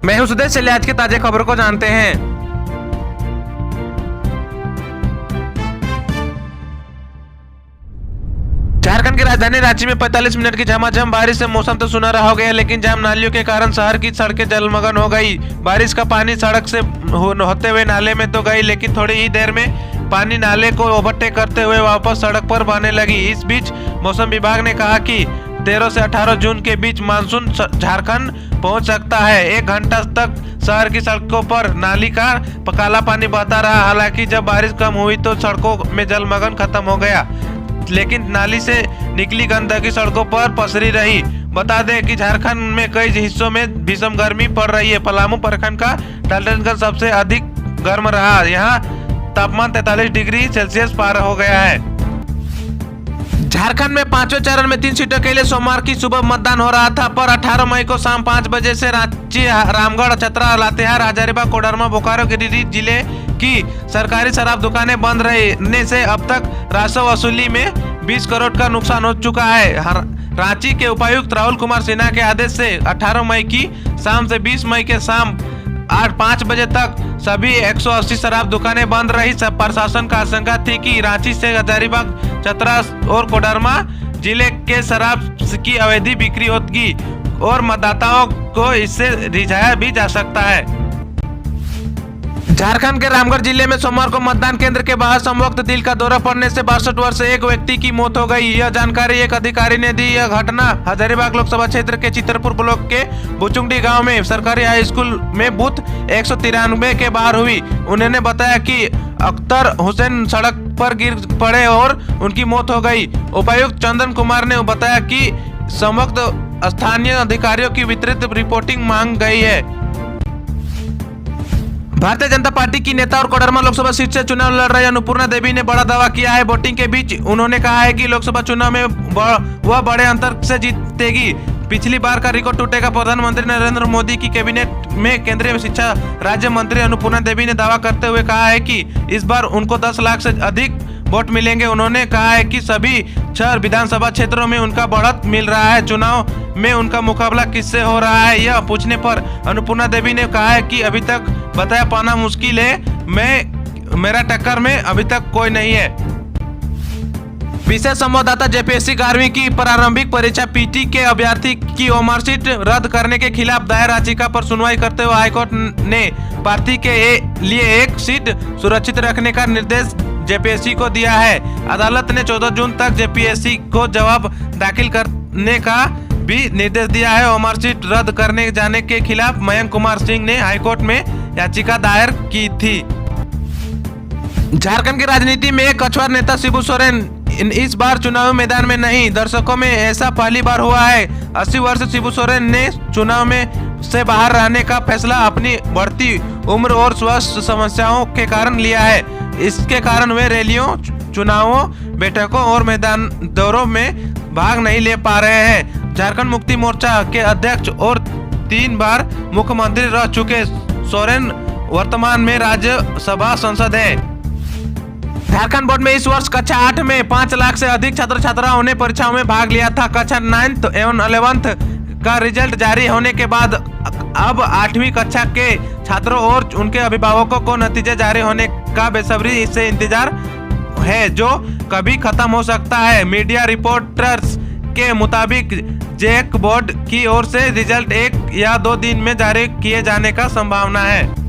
मैं हूं सुदेश। चलिए आज की ताजा खबर को जानते हैं। झारखंड की राजधानी रांची में 45 मिनट की झमाझम बारिश से मौसम तो सुनहरा हो गया, लेकिन जाम नालियों के कारण शहर की सड़कें जलमग्न हो गई। बारिश का पानी सड़क से होते हुए नाले में तो गई, लेकिन थोड़ी ही देर में पानी नाले को ओवरटेक करते हुए वापस सड़क पर बहने लगी। इस बीच मौसम विभाग ने कहा कि 13 से 18 जून के बीच मानसून झारखंड पहुंच सकता है। 1 घंटा तक शहर की सड़कों पर नाली का काला पानी बहता रहा। हालांकि जब बारिश कम हुई तो सड़कों में जलमग्न खत्म हो गया, लेकिन नाली से निकली गंदगी सड़कों पर पसरी रही। बता दें कि झारखंड में कई हिस्सों में भीषण गर्मी पड़ रही है। पलामू प्रखंड का डाल्टनगंज सबसे अधिक गर्म रहा। यहाँ तापमान 43 डिग्री सेल्सियस पार हो गया है। झारखंड में 5वें चरण में 3 सीटों के लिए सोमवार की सुबह मतदान हो रहा था, पर 18 मई को शाम 5 बजे से रांची, रामगढ़, चतरा, लातेहार, हजारीबाग, कोडरमा, बोकारो, गिरिडीह जिले की सरकारी शराब दुकानें बंद रहने से अब तक राजस्व वसूली में 20 करोड़ का नुकसान हो चुका है। रांची के उपायुक्त राहुल कुमार सिन्हा के आदेश से 18 मई की शाम से 20 मई के शाम 5 बजे तक सभी 180 शराब दुकानें बंद रही। प्रशासन का आशंका थी कि रांची से हजारीबाग, चतरा और कोडरमा जिले के शराब की अवैध बिक्री होगी और मतदाताओं को इससे रिझाया भी जा सकता है। झारखंड के रामगढ़ जिले में सोमवार को मतदान केंद्र के बाहर संभवतः दिल का दौरा पड़ने से 62 वर्षीय एक व्यक्ति की मौत हो गई। यह जानकारी एक अधिकारी ने दी। यह घटना हजारीबाग लोकसभा क्षेत्र के चित्रपुर ब्लॉक के बुचुंडी गांव में सरकारी हाई स्कूल में बूथ 193 के बाहर हुई। उन्होंने बताया कि अख्तर हुसैन सड़क पर गिर पड़े और उनकी मौत हो गई। उपायुक्त चंदन कुमार ने बताया कि संभवतः स्थानीय अधिकारियों की विस्तृत रिपोर्टिंग मांग गई है। भारतीय जनता पार्टी की नेता और कोडरमा लोकसभा सीट से चुनाव लड़ रही अन्नपूर्णा देवी ने बड़ा दावा किया है। वोटिंग के बीच उन्होंने कहा है कि लोकसभा चुनाव में वह बड़े अंतर से जीतेगी। पिछली बार का रिकॉर्ड टूटेगा। प्रधानमंत्री नरेंद्र मोदी की कैबिनेट में केंद्रीय शिक्षा राज्य मंत्री अन्नपूर्णा देवी ने दावा करते हुए कहा है कि इस बार उनको 10 लाख से अधिक वोट मिलेंगे। उन्होंने कहा है कि सभी 6 विधानसभा क्षेत्रों में उनका बढ़त मिल रहा है। चुनाव में उनका मुकाबला किससे हो रहा है, यह पूछने पर अन्नपूर्णा देवी ने कहा है कि अभी तक बताया पाना मुश्किल है। मेरा टक्कर में अभी तक कोई नहीं है। विशेष संवाददाता जेपीएससी 11वीं की प्रारंभिक परीक्षा पीटी के अभ्यर्थी की मार्कशीट रद्द करने के खिलाफ दायर याचिका पर सुनवाई करते हुए हाईकोर्ट ने प्रार्थी के लिए एक सीट सुरक्षित रखने का निर्देश जेपीएससी को दिया है। अदालत ने 14 जून तक जेपीएससी को जवाब दाखिल करने का भी निर्देश दिया है। मार्कशीट रद्द करने जाने के खिलाफ मयंक कुमार सिंह ने हाईकोर्ट में याचिका दायर की थी। झारखंड की राजनीति में एक कछुआ नेता शिबू सोरेन इस बार चुनाव मैदान में नहीं। दर्शकों में ऐसा पहली बार हुआ है। 80 वर्ष शिबू सोरेन ने चुनाव में से बाहर रहने का फैसला अपनी बढ़ती उम्र और स्वास्थ्य समस्याओं के कारण लिया है। इसके कारण वे रैलियों, चुनावों, बैठकों और मैदान दौरों में भाग नहीं ले पा रहे हैं। झारखंड मुक्ति मोर्चा के अध्यक्ष और 3 बार मुख्यमंत्री रह चुके सोरेन वर्तमान में राज्यसभा सांसद है। झारखंड बोर्ड में इस वर्ष कक्षा 8 में 5 लाख से अधिक छात्र छात्राओं ने परीक्षाओं में भाग लिया था। कक्षा 9th एवं 11th का रिजल्ट जारी होने के बाद अब 8वीं कक्षा के छात्रों और उनके अभिभावकों को नतीजे जारी होने का बेसब्री से इंतजार है, जो कभी खत्म हो सकता है। मीडिया रिपोर्टर्स के मुताबिक जैक बोर्ड की ओर से रिजल्ट 1 या 2 दिन में जारी किए जाने का संभावना है।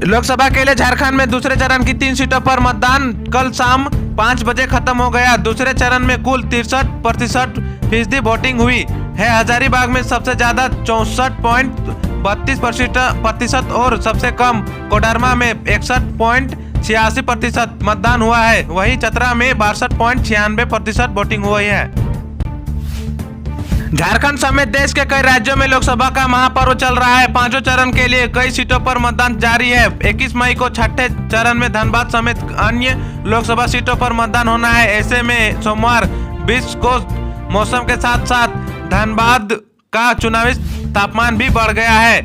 लोकसभा के लिए झारखंड में दूसरे चरण की 3 सीटों पर मतदान कल शाम 5 बजे खत्म हो गया। दूसरे चरण में कुल 63% वोटिंग हुई है। हजारीबाग में सबसे ज्यादा 64.32% और सबसे कम कोडरमा में 61.86% मतदान हुआ है। वहीं चतरा में 62.96% वोटिंग हुई है। झारखंड समेत देश के कई राज्यों में लोकसभा का महापर्व चल रहा है। 5वें चरण के लिए कई सीटों पर मतदान जारी है। 21 मई को 6ठे चरण में धनबाद समेत अन्य लोकसभा सीटों पर मतदान होना है। ऐसे में सोमवार 20 को मौसम के साथ साथ धनबाद का चुनावी तापमान भी बढ़ गया है।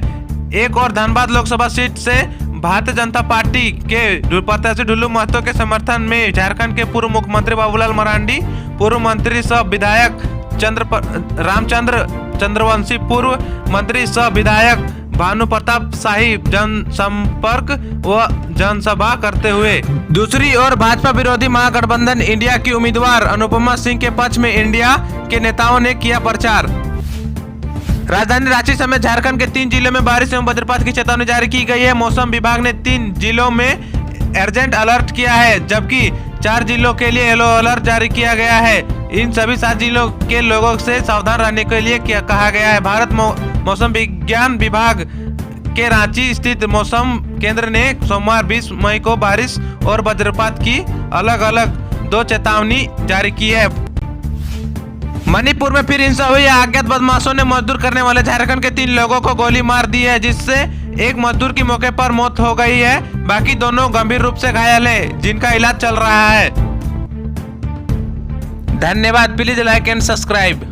एक और धनबाद लोकसभा सीट से भारतीय जनता पार्टी के प्रत्याशी ढुल्लू महतो के समर्थन में झारखंड के पूर्व मुख्यमंत्री बाबूलाल मरांडी, पूर्व मंत्री सह विधायक रामचंद्र चंद्रवंशी, पूर्व मंत्री सह विधायक भानु प्रताप शाही जनसंपर्क व जनसभा करते हुए। दूसरी ओर भाजपा विरोधी महागठबंधन इंडिया की उम्मीदवार अनुपमा सिंह के पक्ष में इंडिया के नेताओं ने किया प्रचार। राजधानी रांची समेत झारखंड के 3 जिलों में बारिश एवं वज्रपात की चेतावनी जारी की गई है। मौसम विभाग ने 3 जिलों में अर्जेंट अलर्ट किया है, जबकि 4 जिलों के लिए येलो अलर्ट जारी किया गया है। इन सभी 7 जिलों के लोगों से सावधान रहने के लिए कहा गया है। भारत मौसम विज्ञान विभाग के रांची स्थित मौसम केंद्र ने सोमवार 20 मई को बारिश और वज्रपात की अलग अलग 2 चेतावनी जारी की है। मणिपुर में फिर हिंसा हुई। अज्ञात बदमाशों ने मजदूर करने वाले झारखंड के 3 लोगों को गोली मार दी है, जिससे एक मजदूर की मौके पर मौत हो गई है। बाकी दोनों गंभीर रूप से घायल है, जिनका इलाज चल रहा है। धन्यवाद। Please like and subscribe.